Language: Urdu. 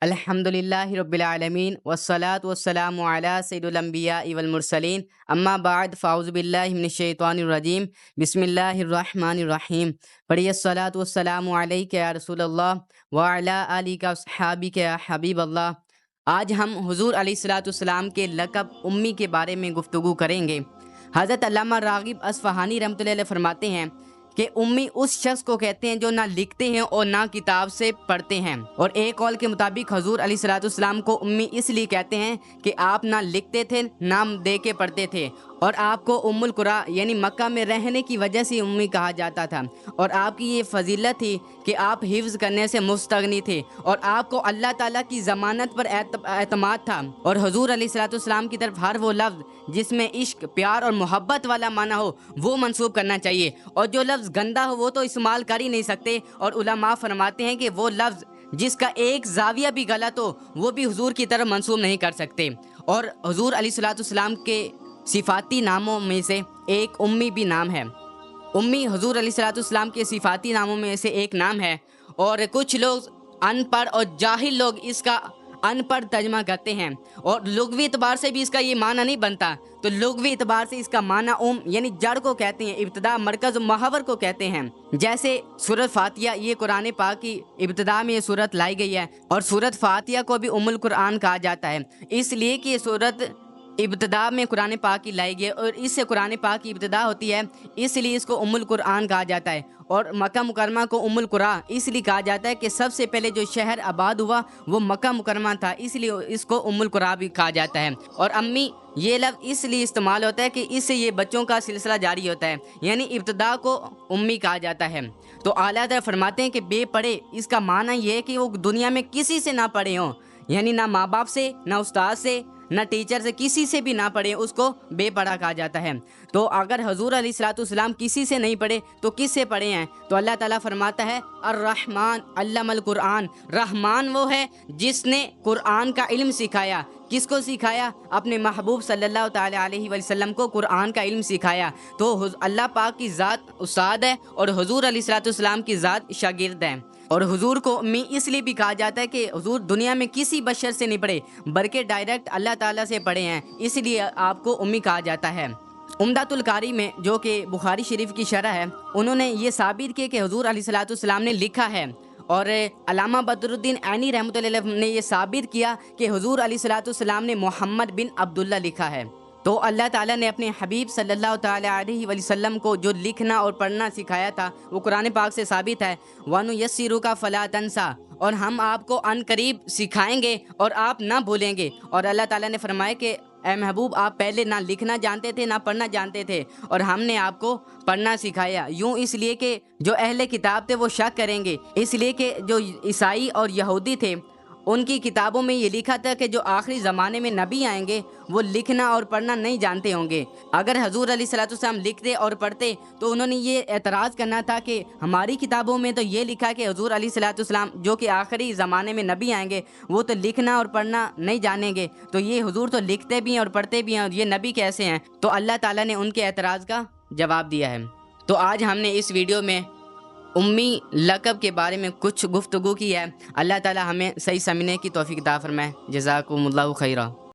الحمدللہ رب العالمین والصلاة والسلام علی سید الانبیاء والمرسلین اما بعد فاعوذ باللہ من الشیطان الرجیم بسم اللہ الرحمن الرحیم پڑھیے الصلاة والسلام علیک یا رسول اللہ وعلی آلک واصحابک یا حبیب اللہ۔ آج ہم حضور علیہ الصلاۃ والسلام کے لقب امی کے بارے میں گفتگو کریں گے۔ حضرت علامہ راغب اصفہانی رحمۃ اللہ علیہ فرماتے ہیں کہ امی اس شخص کو کہتے ہیں جو نہ لکھتے ہیں اور نہ کتاب سے پڑھتے ہیں، اور ایک قول کے مطابق حضور علیہ الصلوۃ والسلام کو امی اس لیے کہتے ہیں کہ آپ نہ لکھتے تھے نہ دے کے پڑھتے تھے، اور آپ کو ام القریٰ یعنی مکہ میں رہنے کی وجہ سے امی کہا جاتا تھا، اور آپ کی یہ فضیلت تھی کہ آپ حفظ کرنے سے مستغنی تھے اور آپ کو اللہ تعالیٰ کی ضمانت پر اعتماد تھا، اور حضور علیہ الصلوۃ والسلام کی طرف ہر وہ لفظ جس میں عشق، پیار اور محبت والا معنی ہو وہ منسوب کرنا چاہیے، اور جو لفظ گندا ہو وہ تو استعمال کر ہی نہیں سکتے، اور علماء فرماتے ہیں کہ وہ لفظ جس کا ایک زاویہ بھی غلط ہو وہ بھی حضور کی طرف منسوب نہیں کر سکتے۔ اور حضور علیہ الصلوۃ والسلام کے صفاتی ناموں میں سے ایک امی بھی نام ہے۔ امی حضور علیہ الصلوۃ والسلام کے صفاتی ناموں میں سے ایک نام ہے، اور کچھ لوگ ان پڑھ اور جاہل لوگ اس کا ان پڑھ ترجمہ کرتے ہیں، اور لغوی اعتبار سے بھی اس کا یہ معنی نہیں بنتا، تو لغوی اعتبار سے اس کا معنی یعنی جڑ کو کہتے ہیں، ابتدا، مرکز و محور کو کہتے ہیں۔ جیسے سورۃ فاتحہ، یہ قرآن پاک کی ابتدا میں یہ سورت لائی گئی ہے، اور سورۃ فاتحہ کو بھی ام القرآن کہا جاتا ہے، اس لیے کہ یہ سورت ابتدا میں قرآن پاک کی لائی گئی ہے، اور اس سے قرآن پاک کی ابتدا ہوتی ہے، اس لیے اس کو ام القرآن کہا جاتا ہے۔ اور مکہ مکرمہ کو ام القریٰ اس لیے کہا جاتا ہے کہ سب سے پہلے جو شہر آباد ہوا وہ مکہ مکرمہ تھا، اس لیے اس کو ام القریٰ بھی کہا جاتا ہے۔ اور امی یہ لفظ اس لیے استعمال ہوتا ہے کہ اس سے یہ بچوں کا سلسلہ جاری ہوتا ہے، یعنی ابتدا کو امی کہا جاتا ہے۔ تو اعلیٰ حضرت فرماتے ہیں کہ بے پڑھے اس کا معنی یہ ہے کہ وہ دنیا میں کسی سے نہ پڑھے ہوں، یعنی نہ ماں باپ سے، نہ استاد سے، نہ ٹیچر سے، کسی سے بھی نہ پڑھے، اس کو بے پڑھا کہا جاتا ہے۔ تو اگر حضور علیہ الصلوۃ والسلام کسی سے نہیں پڑھے تو کس سے پڑھے ہیں؟ تو اللہ تعالیٰ فرماتا ہے الرحمن علم القرآن، رحمان وہ ہے جس نے قرآن کا علم سکھایا۔ کس کو سکھایا؟ اپنے محبوب صلی اللہ تعالیٰ علیہ وسلم کو قرآن کا علم سکھایا۔ تو اللہ پاک کی ذات استاد ہے اور حضور علیہ الصلوۃ والسلام کی ذات شاگرد ہے۔ اور حضور کو امی اس لیے بھی کہا جاتا ہے کہ حضور دنیا میں کسی بشر سے نہیں پڑھے بلکہ ڈائریکٹ اللہ تعالیٰ سے پڑھے ہیں، اس لیے آپ کو امی کہا جاتا ہے۔ عمدۃ القاری میں جو کہ بخاری شریف کی شرح ہے، انہوں نے یہ ثابت کیا کہ حضور علیہ الصلوۃ والسلام نے لکھا ہے، اور علامہ بدر الدین عینی رحمۃ اللہ علیہ نے یہ ثابت کیا کہ حضور علیہ الصلوۃ والسلام نے محمد بن عبداللہ لکھا ہے۔ تو اللہ تعالیٰ نے اپنے حبیب صلی اللہ تعالیٰ علیہ وسلم کو جو لکھنا اور پڑھنا سکھایا تھا وہ قرآن پاک سے ثابت ہے، وَنُيَسِّرُكَ فَلَا تَنْسَى، اور ہم آپ کو ان قریب سکھائیں گے اور آپ نہ بھولیں گے۔ اور اللہ تعالیٰ نے فرمایا کہ اے محبوب آپ پہلے نہ لکھنا جانتے تھے نہ پڑھنا جانتے تھے، اور ہم نے آپ کو پڑھنا سکھایا، یوں اس لیے کہ جو اہل کتاب تھے وہ شک کریں گے، اس لیے کہ جو عیسائی اور یہودی تھے ان کی کتابوں میں یہ لکھا تھا کہ جو آخری زمانے میں نبی آئیں گے وہ لکھنا اور پڑھنا نہیں جانتے ہوں گے۔ اگر حضور علیہ الصلوۃ والسلام لکھتے اور پڑھتے تو انہوں نے یہ اعتراض کرنا تھا کہ ہماری کتابوں میں تو یہ لکھا کہ حضور علیہ الصلوۃ والسلام جو کہ آخری زمانے میں نبی آئیں گے وہ تو لکھنا اور پڑھنا نہیں جانیں گے، تو یہ حضور تو لکھتے بھی ہیں اور پڑھتے بھی ہیں اور یہ نبی کیسے ہیں؟ تو اللہ تعالیٰ نے ان کے اعتراض کا جواب دیا ہے۔ تو آج ہم نے اس ویڈیو میں امی لقب کے بارے میں کچھ گفتگو کی ہے۔ اللہ تعالیٰ ہمیں صحیح سمجھنے کی توفیق عطا فرمائے۔ جزاکم اللہ خیرہ۔